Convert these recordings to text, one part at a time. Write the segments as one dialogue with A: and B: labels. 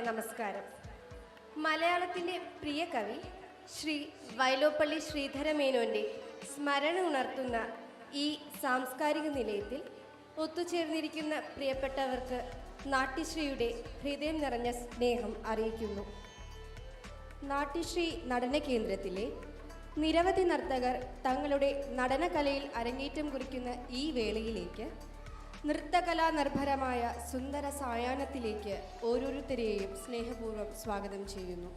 A: നമസ്കാരം. മലയാളത്തിൻ്റെ പ്രിയ കവി ശ്രീ വൈലോപ്പള്ളി ശ്രീധരമേനോൻ്റെ സ്മരണ ഉണർത്തുന്ന ഈ സാംസ്കാരിക നിലയത്തിൽ ഒത്തുചേർന്നിരിക്കുന്ന പ്രിയപ്പെട്ടവർക്ക് നാട്യശ്രീയുടെ ഹൃദയം നിറഞ്ഞ സ്നേഹം അറിയിക്കുന്നു. നാട്യശ്രീ നടന കേന്ദ്രത്തിലെ നിരവധി നർത്തകർ തങ്ങളുടെ നടനകലയിൽ അരങ്ങേറ്റം കുറിക്കുന്ന ഈ വേളയിലേക്ക്, നൃത്തകലാ നിർഭരമായ സുന്ദര സായാഹ്നത്തിലേക്ക് ഓരോരുത്തരെയും സ്നേഹപൂർവ്വം സ്വാഗതം ചെയ്യുന്നു.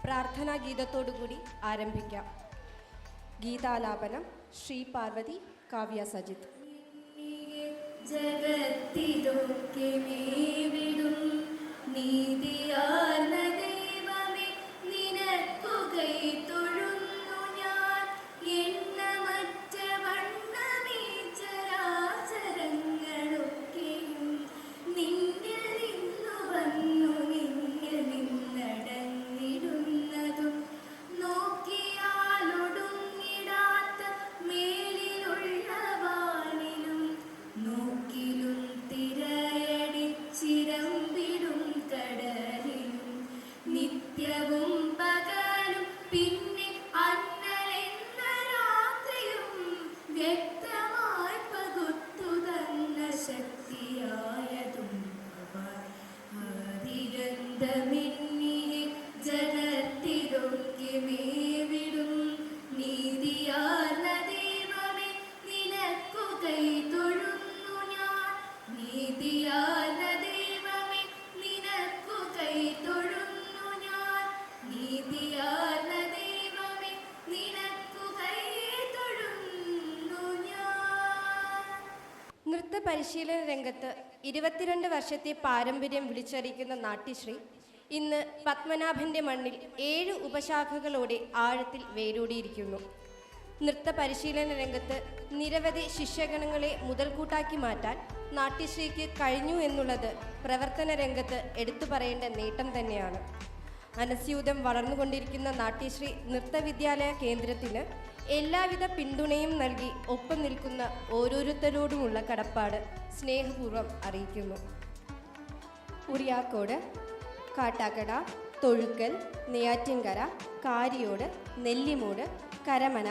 A: പ്രാർത്ഥനാ ഗീതത്തോടുകൂടി ആരംഭിക്കാം. ഗീതാലാപനം ശ്രീ പാർവതി, കാവ്യ സജിത്ത്.
B: ജഗത്തിലൊക്കെ മേവിടും നീതിയാർന്ന ദൈവമേ, നിനക്കു കൈതൊഴുന്നു ഞാൻ. എണ്ണമറ്റ വണ്ണമേ ചരാചരങ്ങളൊക്കെയും നിന്നിൽ നിന്നു വന്നു നിന്നിൽ നിന്നടങ്ങിടുന്നതും നോക്കിയാലൊടുങ്ങിടാത്ത മേലിലുള്ള വാനിലും നോക്കിലും തിരയടിച്ചിരമ്പിടും കടലിലും നിത്യവും പകലും പിന്നെ അന്നലെന്ന രാത്രിയും വ്യക്തമായി പകുത്തു തന്ന ശക്തിയായതും ആദിഗന്ധമെന്നിയെ ജഗത്തിലൊക്കെ മേവിടും നീതിയാർന്ന ദൈവമേ, നിനക്കു കൈതൊഴുന്നു ഞാൻ. നീതിയാർന്ന ദൈവമേ, നിനക്കു കൈതൊഴുന്നു ഞാൻ. നീതിയാർന്ന ദൈവമേ, നിനക്കു കൈതൊഴുന്നു ഞാൻ.
A: നൃത്ത പരിശീലന രംഗത്ത് 22 വർഷത്തെ പാരമ്പര്യം വിളിച്ചറിയിക്കുന്ന നാട്യശ്രീ ഇന്ന് പത്മനാഭൻ്റെ മണ്ണിൽ 7 ഉപശാഖകളോടെ ആഴത്തിൽ വേരൂടിയിരിക്കുന്നു. നൃത്ത പരിശീലന രംഗത്ത് നിരവധി ശിഷ്യഗണങ്ങളെ മുതൽക്കൂട്ടാക്കി മാറ്റാൻ നാട്യശ്രീക്ക് കഴിഞ്ഞു എന്നുള്ളത് പ്രവർത്തന രംഗത്ത് എടുത്തു പറയേണ്ട നേട്ടം തന്നെയാണ്. അനസ്യൂതം വളർന്നുകൊണ്ടിരിക്കുന്ന നാട്യശ്രീ നൃത്തവിദ്യാലയ കേന്ദ്രത്തിന് എല്ലാവിധ പിന്തുണയും നൽകി ഒപ്പം നിൽക്കുന്ന ഓരോരുത്തരോടുമുള്ള കടപ്പാട് സ്നേഹപൂർവ്വം അറിയിക്കുന്നു. ഉറിയാക്കോട്, കാട്ടാക്കട, തൊഴുക്കൽ, നെയ്യാറ്റിൻകര, കാരിയോട്, നെല്ലിമൂട്, കരമന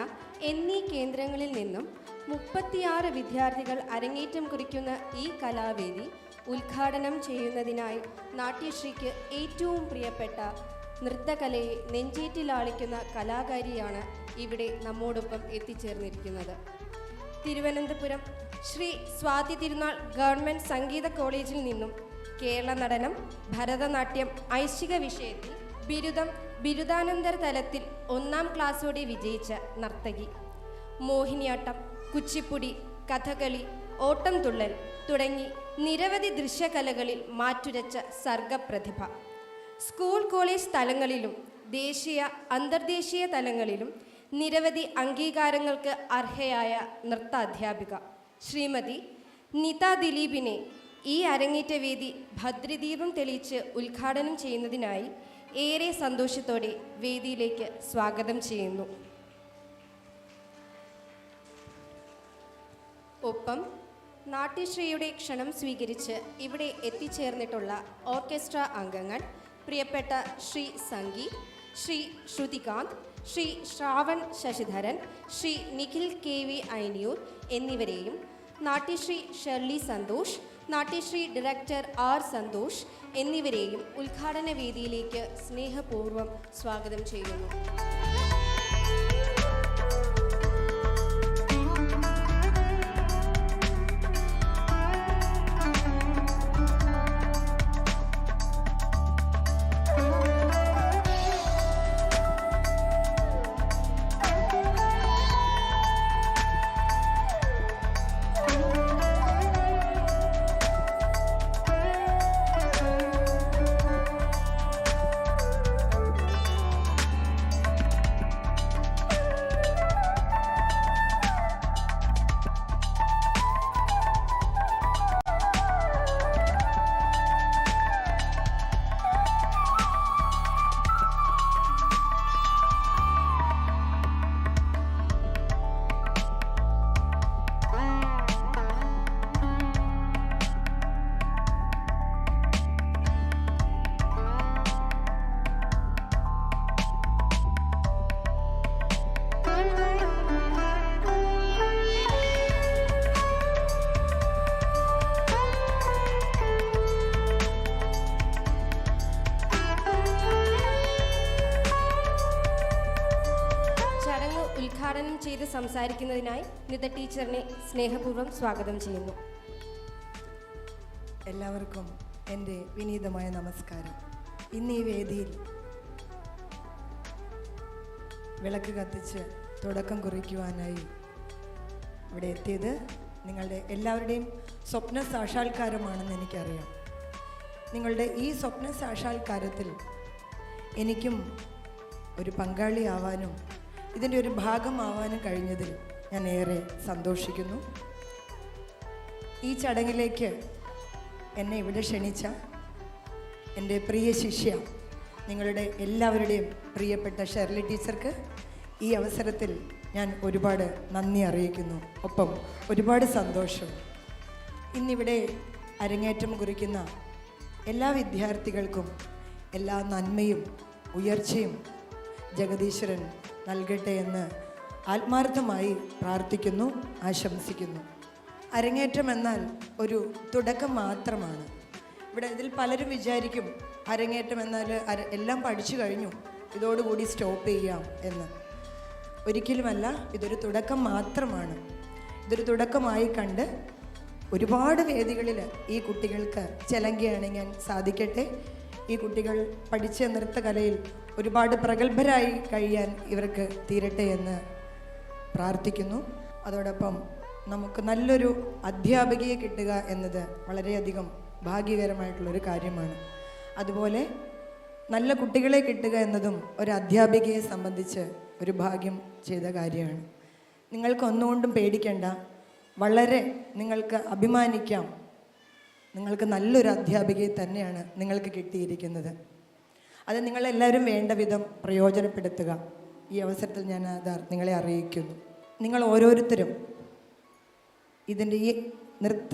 A: എന്നീ കേന്ദ്രങ്ങളിൽ നിന്നും 36 വിദ്യാർത്ഥികൾ അരങ്ങേറ്റം കുറിക്കുന്ന ഈ കലാവേദി ഉദ്ഘാടനം ചെയ്യുന്നതിനായി നാട്യശ്രീക്ക് ഏറ്റവും പ്രിയപ്പെട്ട നൃത്തകലയെ നെഞ്ചേറ്റിലാളിക്കുന്ന കലാകാരിയാണ് ഇവിടെ നമ്മോടൊപ്പം എത്തിച്ചേർന്നിരിക്കുന്നത്. തിരുവനന്തപുരം ശ്രീ സ്വാതി തിരുനാൾ ഗവൺമെൻറ് സംഗീത കോളേജിൽ നിന്നും കേരള നടനം, ഭരതനാട്യം, ഐച്ഛിക വിഷയത്തിൽ ബിരുദാനന്തര തലത്തിൽ 1ാം ക്ലാസ്സോടെ വിജയിച്ച നർത്തകി. മോഹിനിയാട്ടം, കുച്ചിപ്പുടി, കഥകളി, ഓട്ടംതുള്ളൽ തുടങ്ങി നിരവധി ദൃശ്യകലകളിൽ മാറ്റുരച്ച സർഗപ്രതിഭ. സ്കൂൾ കോളേജ് തലങ്ങളിലും ദേശീയ അന്തർദേശീയ തലങ്ങളിലും നിരവധി അംഗീകാരങ്ങൾക്ക് അർഹയായ നൃത്ത അധ്യാപിക ശ്രീമതി നിത ദിലീപിനെ ഈ അരങ്ങേറ്റ വേദി ഭദ്രദീപം തെളിയിച്ച് ഉദ്ഘാടനം ചെയ്യുന്നതിനായി ഏറെ സന്തോഷത്തോടെ വേദിയിലേക്ക് സ്വാഗതം ചെയ്യുന്നു. ഒപ്പം നാട്യശ്രീയുടെ ക്ഷണം സ്വീകരിച്ച് ഇവിടെ എത്തിച്ചേർന്നിട്ടുള്ള ഓർക്കസ്ട്ര അംഗങ്ങൾ പ്രിയപ്പെട്ട ശ്രീ സംഗീത്, ശ്രീ ശ്രുതികാന്ത്, ശ്രീ ശ്രാവൺ ശശിധരൻ, ശ്രീ നിഖിൽ KV ഐനിയൂർ എന്നിവരെയും നാട്യശ്രീ ഷെർലി സന്തോഷ്, നാട്യശ്രീ ഡയറക്ടർ R സന്തോഷ് എന്നിവരെയും ഉദ്ഘാടന വേദിയിലേക്ക് സ്നേഹപൂർവ്വം സ്വാഗതം ചെയ്യുന്നു. ഉദ്ഘാടനം ചെയ്ത് സംസാരിക്കുന്നതിനായി നിത ടീച്ചറിനെ സ്നേഹപൂർവ്വം സ്വാഗതം ചെയ്യുന്നു.
C: എല്ലാവർക്കും എൻ്റെ വിനീതമായ നമസ്കാരം. ഇന്ന് ഈ വേദിയിൽ വിളക്ക് കത്തിച്ച് തുടക്കം കുറിക്കുവാനായി ഇവിടെ എത്തിയത് നിങ്ങളുടെ എല്ലാവരുടെയും സ്വപ്ന സാക്ഷാത്കാരമാണെന്ന് എനിക്കറിയാം. നിങ്ങളുടെ ഈ സ്വപ്ന സാക്ഷാത്കാരത്തിൽ എനിക്കും ഒരു പങ്കാളിയാവാനും ഇതിൻ്റെ ഒരു ഭാഗമാവാനും കഴിഞ്ഞതിൽ ഞാൻ ഏറെ സന്തോഷിക്കുന്നു. ഈ ചടങ്ങിലേക്ക് എന്നെ ഇവിടെ ക്ഷണിച്ച എൻ്റെ പ്രിയ ശിഷ്യ, നിങ്ങളുടെ എല്ലാവരുടെയും പ്രിയപ്പെട്ട ഷെർലി ടീച്ചർക്ക് ഈ അവസരത്തിൽ ഞാൻ ഒരുപാട് നന്ദി അറിയിക്കുന്നു. ഒപ്പം ഒരുപാട് സന്തോഷം. ഇന്നിവിടെ അരങ്ങേറ്റം കുറിക്കുന്ന എല്ലാ വിദ്യാർത്ഥികൾക്കും എല്ലാ നന്മയും ഉയർച്ചയും ജഗദീശ്വരൻ നൽകട്ടെ എന്ന് ആത്മാർത്ഥമായി പ്രാർത്ഥിക്കുന്നു, ആശംസിക്കുന്നു. അരങ്ങേറ്റം എന്നാൽ ഒരു തുടക്കം മാത്രമാണ്. ഇവിടെ ഇതിൽ പലരും വിചാരിക്കും അരങ്ങേറ്റം എന്നാൽ എല്ലാം പഠിച്ചു കഴിഞ്ഞു, ഇതോടുകൂടി സ്റ്റോപ്പ് ചെയ്യാം എന്ന്. ഒരിക്കലുമല്ല, ഇതൊരു തുടക്കം മാത്രമാണ്. ഇതൊരു തുടക്കമായി കണ്ട് ഒരുപാട് വേദികളിൽ ഈ കുട്ടികൾക്ക് ചെലങ്കി അണിയാൻ സാധിക്കട്ടെ. ഈ കുട്ടികൾ പഠിച്ച നൃത്തകലയിൽ ഒരുപാട് പ്രഗത്ഭരായി കഴിയാൻ ഇവർക്ക് തീരട്ടെ എന്ന് പ്രാർത്ഥിക്കുന്നു. അതോടൊപ്പം നമുക്ക് നല്ലൊരു അധ്യാപികയെ കിട്ടുക എന്നത് വളരെയധികം ഭാഗ്യകരമായിട്ടുള്ളൊരു കാര്യമാണ്. അതുപോലെ നല്ല കുട്ടികളെ കിട്ടുക എന്നതും ഒരു അധ്യാപികയെ സംബന്ധിച്ച് ഒരു ഭാഗ്യം ചെയ്ത കാര്യമാണ്. നിങ്ങൾക്ക് ഒന്നുകൊണ്ടും പേടിക്കേണ്ട, വളരെ നിങ്ങൾക്ക് അഭിമാനിക്കാം. നിങ്ങൾക്ക് നല്ലൊരു അധ്യാപികയെ തന്നെയാണ് നിങ്ങൾക്ക് കിട്ടിയിരിക്കുന്നത്. അത് നിങ്ങളെല്ലാവരും വേണ്ട വിധം പ്രയോജനപ്പെടുത്തുക. ഈ അവസരത്തിൽ ഞാൻ അത് നിങ്ങളെ അറിയിക്കുന്നു. നിങ്ങൾ ഓരോരുത്തരും ഇതിൻ്റെ ഈ നൃത്ത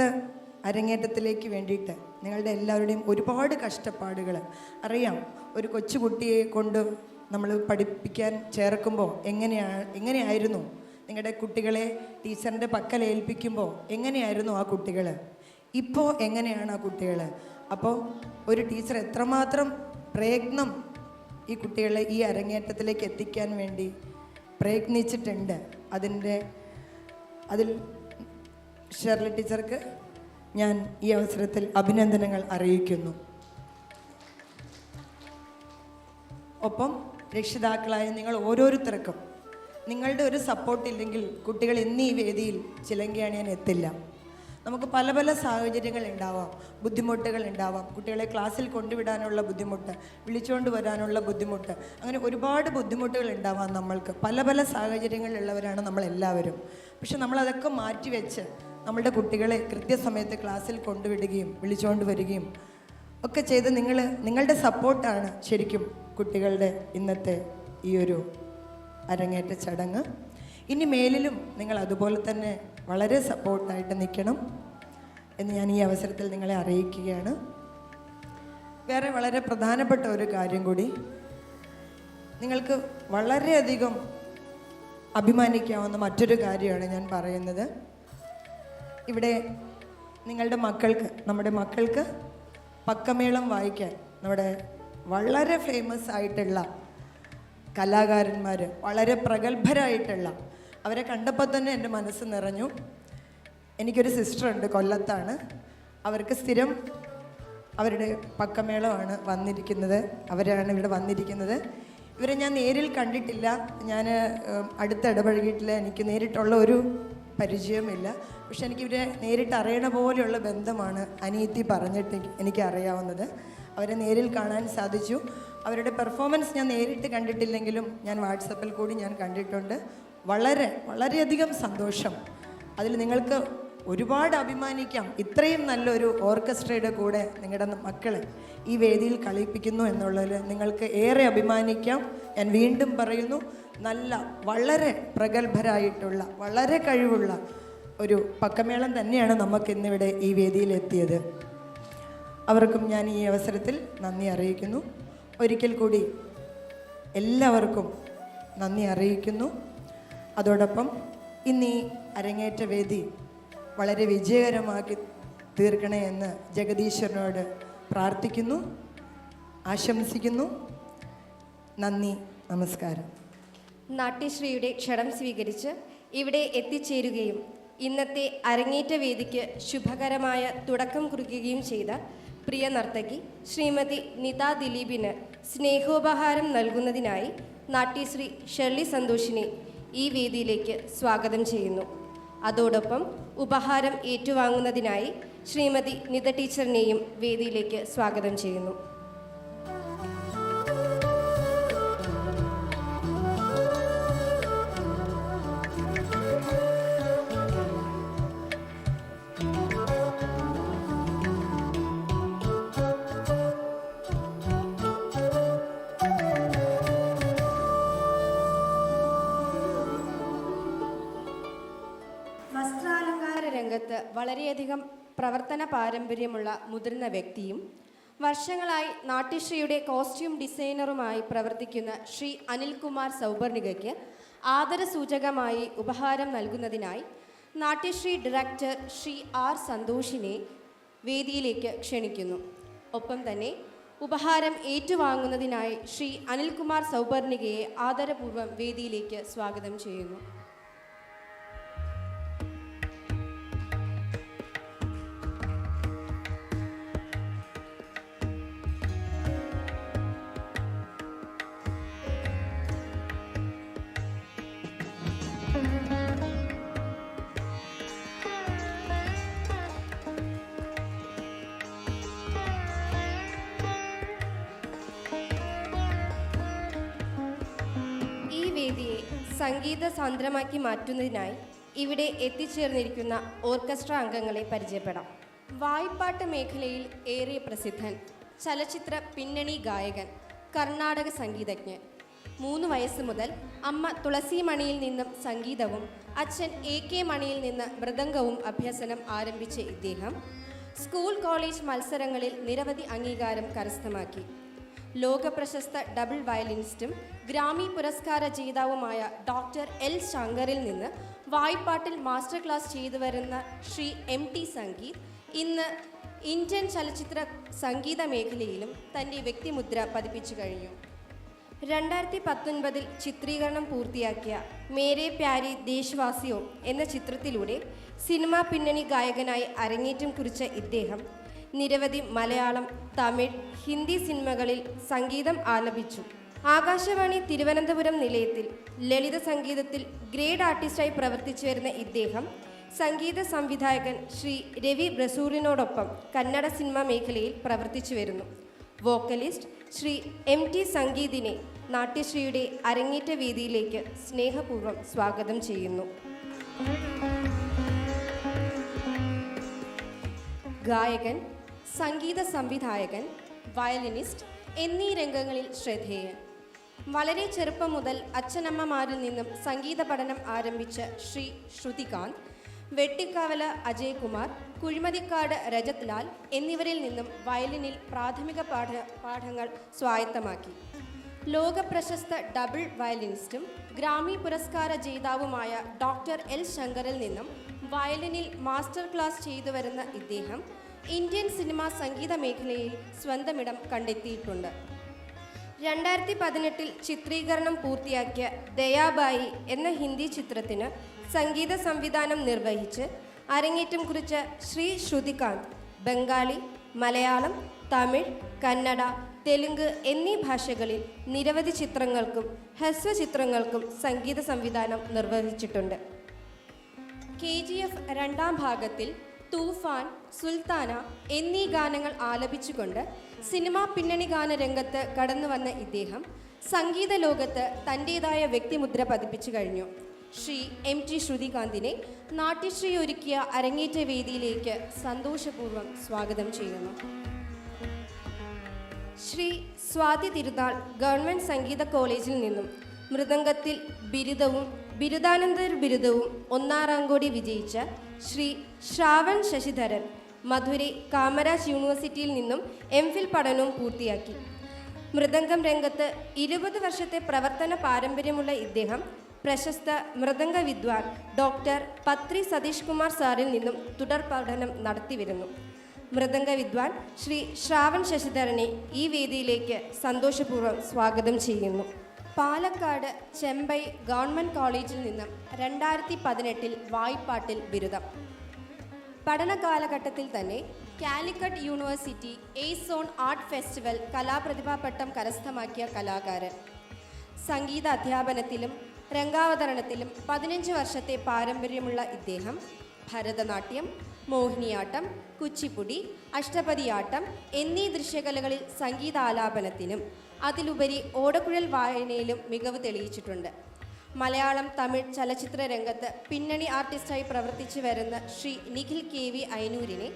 C: അരങ്ങേറ്റത്തിലേക്ക് വേണ്ടിയിട്ട് നിങ്ങളുടെ എല്ലാവരുടെയും ഒരുപാട് കഷ്ടപ്പാടുകൾ അറിയാം. ഒരു കൊച്ചുകുട്ടിയെ കൊണ്ട് നമ്മൾ പഠിപ്പിക്കാൻ ചേർക്കുമ്പോൾ എങ്ങനെയായിരുന്നു നിങ്ങളുടെ കുട്ടികളെ ടീച്ചറിൻ്റെ പക്കൽ ഏൽപ്പിക്കുമ്പോൾ എങ്ങനെയായിരുന്നു ആ കുട്ടികൾ, ഇപ്പോൾ എങ്ങനെയാണ് ആ കുട്ടികൾ? അപ്പോൾ ഒരു ടീച്ചർ എത്രമാത്രം പ്രയത്നം ഈ കുട്ടികളെ ഈ അരങ്ങേറ്റത്തിലേക്ക് എത്തിക്കാൻ വേണ്ടി പ്രയത്നിച്ചിട്ടുണ്ട്. അതിൽ ഷെർലി ടീച്ചർക്ക് ഞാൻ ഈ അവസരത്തിൽ അഭിനന്ദനങ്ങൾ അറിയിക്കുന്നു. ഒപ്പം രക്ഷിതാക്കളായ നിങ്ങൾ ഓരോരുത്തർക്കും നിങ്ങളുടെ ഒരു സപ്പോർട്ട് ഇല്ലെങ്കിൽ കുട്ടികൾ ഇന്ന് ഈ വേദിയിൽ ചിലങ്കി അണിയാൻ എത്തില്ല. നമുക്ക് പല പല സാഹചര്യങ്ങൾ ഉണ്ടാവാം, ബുദ്ധിമുട്ടുകൾ ഉണ്ടാവാം. കുട്ടികളെ ക്ലാസ്സിൽ കൊണ്ടുവിടാനുള്ള ബുദ്ധിമുട്ട്, വിളിച്ചുകൊണ്ട് വരാനുള്ള ബുദ്ധിമുട്ട്, അങ്ങനെ ഒരുപാട് ബുദ്ധിമുട്ടുകൾ ഉണ്ടാവാം. നമ്മൾക്ക് പല പല സാഹചര്യങ്ങളിലുള്ളവരാണ് നമ്മളെല്ലാവരും. പക്ഷെ നമ്മളതൊക്കെ മാറ്റിവെച്ച് നമ്മളുടെ കുട്ടികളെ കൃത്യസമയത്ത് ക്ലാസ്സിൽ കൊണ്ടുവിടുകയും വിളിച്ചുകൊണ്ട് വരികയും ഒക്കെ ചെയ്ത് നിങ്ങളുടെ സപ്പോർട്ടാണ് ശരിക്കും കുട്ടികളുടെ ഇന്നത്തെ ഈ ഒരു അരങ്ങേറ്റ ചടങ്ങ്. ഇനി മേലിലും നിങ്ങൾ അതുപോലെ തന്നെ വളരെ സപ്പോർട്ടായിട്ട് നിൽക്കണം എന്ന് ഞാൻ ഈ അവസരത്തിൽ നിങ്ങളെ അറിയിക്കുകയാണ്. വേറെ വളരെ പ്രധാനപ്പെട്ട ഒരു കാര്യം കൂടി, നിങ്ങൾക്ക് വളരെയധികം അഭിമാനിക്കാവുന്ന മറ്റൊരു കാര്യമാണ് ഞാൻ പറയുന്നത്. ഇവിടെ നിങ്ങളുടെ മക്കൾക്ക്, നമ്മുടെ മക്കൾക്ക് പക്കമേളം വായിക്കാൻ നമ്മുടെ വളരെ ഫേമസ് ആയിട്ടുള്ള കലാകാരന്മാർ, വളരെ പ്രഗത്ഭരായിട്ടുള്ള, അവരെ കണ്ടപ്പോൾ തന്നെ എൻ്റെ മനസ്സ് നിറഞ്ഞു. എനിക്കൊരു സിസ്റ്ററുണ്ട്, കൊല്ലത്താണ്. അവർക്ക് സ്ഥിരം അവരുടെ പക്കമേളമാണ് വന്നിരിക്കുന്നത്, അവരാണ് ഇവിടെ വന്നിരിക്കുന്നത്. ഇവരെ ഞാൻ നേരിൽ കണ്ടിട്ടില്ല, ഞാൻ അടുത്ത് ഇടപഴകിയിട്ടില്ല, എനിക്ക് നേരിട്ടുള്ള ഒരു പരിചയമില്ല. പക്ഷെ എനിക്കിവരെ നേരിട്ട് അറിയണ പോലെയുള്ള ബന്ധമാണ് അനിയത്തി പറഞ്ഞിട്ട് എനിക്കറിയാവുന്നത്. അവരെ നേരിൽ കാണാൻ സാധിച്ചു. അവരുടെ പെർഫോമൻസ് ഞാൻ നേരിട്ട് കണ്ടിട്ടില്ലെങ്കിലും ഞാൻ വാട്സപ്പിൽ കൂടി ഞാൻ കണ്ടിട്ടുണ്ട്. വളരെയധികം സന്തോഷം. അതിൽ നിങ്ങൾക്ക് ഒരുപാട് അഭിമാനിക്കാം. ഇത്രയും നല്ലൊരു ഓർക്കസ്ട്രയുടെ കൂടെ നിങ്ങളുടെ മക്കളെ ഈ വേദിയിൽ കളിപ്പിക്കുന്നു എന്നുള്ളതിൽ നിങ്ങൾക്ക് ഏറെ അഭിമാനിക്കാം. ഞാൻ വീണ്ടും പറയുന്നു, വളരെ പ്രഗത്ഭരായിട്ടുള്ള, വളരെ കഴിവുള്ള ഒരു പക്കമേളം തന്നെയാണ് നമുക്കിന്നിവിടെ ഈ വേദിയിൽ എത്തിയത്. അവർക്കും ഞാൻ ഈ അവസരത്തിൽ നന്ദി അറിയിക്കുന്നു. ഒരിക്കൽ കൂടി എല്ലാവർക്കും നന്ദി അറിയിക്കുന്നു. അതോടൊപ്പം ഇന്ന് ഈ അരങ്ങേറ്റ വേദി വളരെ വിജയകരമാക്കി തീർക്കണേ എന്ന് ജഗദീശ്വരനോട് പ്രാർത്ഥിക്കുന്നു, ആശംസിക്കുന്നു. നന്ദി, നമസ്കാരം.
A: നാട്യശ്രീയുടെ ക്ഷണം സ്വീകരിച്ച് ഇവിടെ എത്തിച്ചേരുകയും ഇന്നത്തെ അരങ്ങേറ്റ വേദിക്ക് ശുഭകരമായ തുടക്കം കുറിക്കുകയും ചെയ്ത പ്രിയ നർത്തകി ശ്രീമതി നിത ദിലീപിന് സ്നേഹോപഹാരം നൽകുന്നതിനായി നാട്യശ്രീ ഷെർലി സന്തോഷിനെ ഈ വേദിയിലേക്ക് സ്വാഗതം ചെയ്യുന്നു. അതോടൊപ്പം ഉപഹാരം ഏറ്റുവാങ്ങുന്നതിനായി ശ്രീമതി നിത ടീച്ചറിനെയും വേദിയിലേക്ക് സ്വാഗതം ചെയ്യുന്നു. രംഗത്ത് വളരെയധികം പ്രവർത്തന പാരമ്പര്യമുള്ള മുതിർന്ന വ്യക്തിയും വർഷങ്ങളായി നാട്യശ്രീയുടെ കോസ്റ്റ്യൂം ഡിസൈനറുമായി പ്രവർത്തിക്കുന്ന ശ്രീ അനിൽകുമാർ സൗപർണികയ്ക്ക് ആദരസൂചകമായി ഉപഹാരം നൽകുന്നതിനായി നാട്യശ്രീ ഡയറക്ടർ ശ്രീ ആർ സന്തോഷിനെ വേദിയിലേക്ക് ക്ഷണിക്കുന്നു. ഒപ്പം തന്നെ ഉപഹാരം ഏറ്റുവാങ്ങുന്നതിനായി ശ്രീ അനിൽകുമാർ സൗപർണികയെ ആദരപൂർവ്വം വേദിയിലേക്ക് സ്വാഗതം ചെയ്യുന്നു. സംഗീത സാന്ദ്രമാക്കി മാറ്റുന്നതിനായി ഇവിടെ എത്തിച്ചേർന്നിരിക്കുന്ന ഓർക്കസ്ട്ര അംഗങ്ങളെ പരിചയപ്പെടാം. വായ്പാട്ട് മേഖലയിൽ ഏറെ പ്രസിദ്ധൻ, ചലച്ചിത്ര പിന്നണി ഗായകൻ, കർണാടക സംഗീതജ്ഞൻ. 3 വയസ്സ് മുതൽ അമ്മ തുളസി മണിയിൽ നിന്നും സംഗീതവും അച്ഛൻ AK മണിയിൽ നിന്ന് മൃദംഗവും അഭ്യസനം ആരംഭിച്ച ഇദ്ദേഹം സ്കൂൾ കോളേജ് മത്സരങ്ങളിൽ നിരവധി അംഗീകാരം കരസ്ഥമാക്കി. ലോകപ്രശസ്ത ഡബിൾ വയലിനിസ്റ്റും ഗ്രാമി പുരസ്കാര ജേതാവുമായ ഡോക്ടർ L ശങ്കറിൽ നിന്ന് വായ്പാട്ടിൽ മാസ്റ്റർ ക്ലാസ് ചെയ്തു വരുന്ന ശ്രീ MT സംഗീത് ഇന്ന് ഇന്ത്യൻ ചലച്ചിത്ര സംഗീത മേഖലയിലും തൻ്റെ വ്യക്തിമുദ്ര പതിപ്പിച്ചു കഴിഞ്ഞു. 2019 ചിത്രീകരണം പൂർത്തിയാക്കിയ മേരെ പ്യാരി ദേശവാസിയോ എന്ന ചിത്രത്തിലൂടെ സിനിമാ പിന്നണി ഗായകനായി അരങ്ങേറ്റം കുറിച്ച ഇദ്ദേഹം നിരവധി മലയാളം, തമിഴ്, ഹിന്ദി സിനിമകളിൽ സംഗീതം ആലപിച്ചു. ആകാശവാണി തിരുവനന്തപുരം നിലയത്തിൽ ലളിത സംഗീതത്തിൽ ഗ്രേഡ് ആർട്ടിസ്റ്റായി പ്രവർത്തിച്ചു വരുന്ന ഇദ്ദേഹം സംഗീത സംവിധായകൻ ശ്രീ രവി ബ്രസൂറിനോടൊപ്പം കന്നഡ സിനിമാ മേഖലയിൽ പ്രവർത്തിച്ചു വരുന്നു. വോക്കലിസ്റ്റ് ശ്രീ MT സംഗീതിനെ നാട്യശ്രീയുടെ അരങ്ങേറ്റ വേദിയിലേക്ക് സ്നേഹപൂർവ്വം സ്വാഗതം ചെയ്യുന്നു. ഗായകൻ, സംഗീത സംവിധായകൻ, വയലിനിസ്റ്റ് എന്നീ രംഗങ്ങളിൽ ശ്രദ്ധേയൻ. വളരെ ചെറുപ്പം മുതൽ അച്ഛനമ്മമാരിൽ നിന്നും സംഗീത പഠനം ആരംഭിച്ച ശ്രീ ശ്രുതികാന്ത് വെട്ടിക്കാവല അജയ്കുമാർ, കുഴിമതിക്കാട് രജത് ലാൽ എന്നിവരിൽ നിന്നും വയലിനിൽ പ്രാഥമിക പാഠങ്ങൾ സ്വായത്തമാക്കി. ലോകപ്രശസ്ത ഡബിൾ വയലിനിസ്റ്റും ഗ്രാമി പുരസ്കാര ജേതാവുമായ ഡോക്ടർ L ശങ്കറിൽ നിന്നും വയലിനിൽ മാസ്റ്റർ ക്ലാസ് ചെയ്തു വരുന്ന ഇദ്ദേഹം ഇന്ത്യൻ സിനിമാ സംഗീത മേഖലയിൽ സ്വന്തമിടം കണ്ടെത്തിയിട്ടുണ്ട്. 2018 ചിത്രീകരണം പൂർത്തിയാക്കിയ ദയാബായി എന്ന ഹിന്ദി ചിത്രത്തിന് സംഗീത സംവിധാനം നിർവഹിച്ച് അരങ്ങേറ്റം കുറിച്ച ശ്രീ ശ്രുതികാന്ത് ബംഗാളി, മലയാളം, തമിഴ്, കന്നഡ, തെലുങ്ക് എന്നീ ഭാഷകളിൽ നിരവധി ചിത്രങ്ങൾക്കും ഹ്രസ്വചിത്രങ്ങൾക്കും സംഗീത സംവിധാനം നിർവഹിച്ചിട്ടുണ്ട്. KGF 2ാം ഭാഗത്തിൽ തൂഫാൻ, സുൽത്താന എന്നീ ഗാനങ്ങൾ ആലപിച്ചുകൊണ്ട് സിനിമാ പിന്നണി ഗാന രംഗത്ത് കടന്നു വന്ന ഇദ്ദേഹം സംഗീത ലോകത്ത് തൻ്റേതായ വ്യക്തിമുദ്ര പതിപ്പിച്ചു കഴിഞ്ഞു. ശ്രീ MT ശ്രുതികാന്തിനെ നാട്യശ്രീ ഒരുക്കിയ അരങ്ങേറ്റ വേദിയിലേക്ക് സന്തോഷപൂർവ്വം സ്വാഗതം ചെയ്യുന്നു. ശ്രീ സ്വാതി തിരുനാൾ ഗവൺമെൻറ് സംഗീത കോളേജിൽ നിന്നും മൃദംഗത്തിൽ ബിരുദവും ബിരുദാനന്തര ബിരുദവും 1ാം റാങ്കോടെ വിജയിച്ച ശ്രീ ശ്രാവൺ ശശിധരൻ മധുരൈ കാമരാജ് യൂണിവേഴ്സിറ്റിയിൽ നിന്നും MPhil പഠനവും പൂർത്തിയാക്കി. മൃദംഗം രംഗത്ത് 20 വർഷത്തെ പ്രവർത്തന പാരമ്പര്യമുള്ള ഇദ്ദേഹം പ്രശസ്ത മൃദംഗ വിദ്വാൻ ഡോക്ടർ പത്രി സതീഷ് കുമാർ സാറിൽ നിന്നും തുടർ പഠനം നടത്തിവരുന്നു. മൃദംഗ വിദ്വാൻ ശ്രീ ശ്രാവൺ ശശിധരനെ ഈ വേദിയിലേക്ക് സന്തോഷപൂർവ്വം സ്വാഗതം ചെയ്യുന്നു. പാലക്കാട് ചെമ്പൈ ഗവൺമെൻറ് കോളേജിൽ നിന്നും 2018 വായ്പാട്ടിൽ ബിരുദം. പഠന കാലഘട്ടത്തിൽ തന്നെ കാലിക്കറ്റ് യൂണിവേഴ്സിറ്റി എയ്സ് ഓൺ ആർട്ട് ഫെസ്റ്റിവൽ കലാപ്രതിഭാ പട്ടം കരസ്ഥമാക്കിയ കലാകാരൻ. സംഗീത അധ്യാപനത്തിലും രംഗാവതരണത്തിലും 15 വർഷത്തെ പാരമ്പര്യമുള്ള ഇദ്ദേഹം ഭരതനാട്യം, മോഹിനിയാട്ടം, കുച്ചിപ്പുടി, അഷ്ടപതിയാട്ടം എന്നീ ദൃശ്യകലകളിൽ സംഗീതാലാപനത്തിനും അതിലുപരി ഓടക്കുഴൽ വായനയിലും മികവ് തെളിയിച്ചിട്ടുണ്ട്. മലയാളം, തമിഴ് ചലച്ചിത്ര രംഗത്ത് പിന്നണി ആർട്ടിസ്റ്റായി പ്രവർത്തിച്ചു വരുന്ന ശ്രീ നിഖിൽ KV അയനൂരിനെ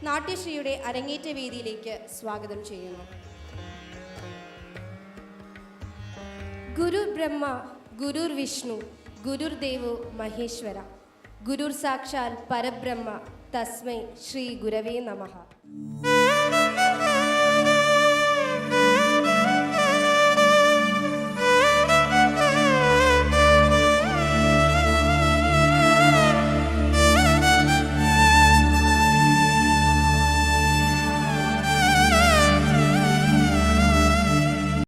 A: നാട്യശ്രീയുടെ അരങ്ങേറ്റ വേദിയിലേക്ക് സ്വാഗതം ചെയ്യുന്നു. ഗുരു ബ്രഹ്മ, ഗുരുർ വിഷ്ണു, ഗുരുർദേവോ മഹേശ്വര, ഗുരുർ സാക്ഷാൽ പരബ്രഹ്മ, തസ്മൈ ശ്രീ ഗുരവേ നമഃ.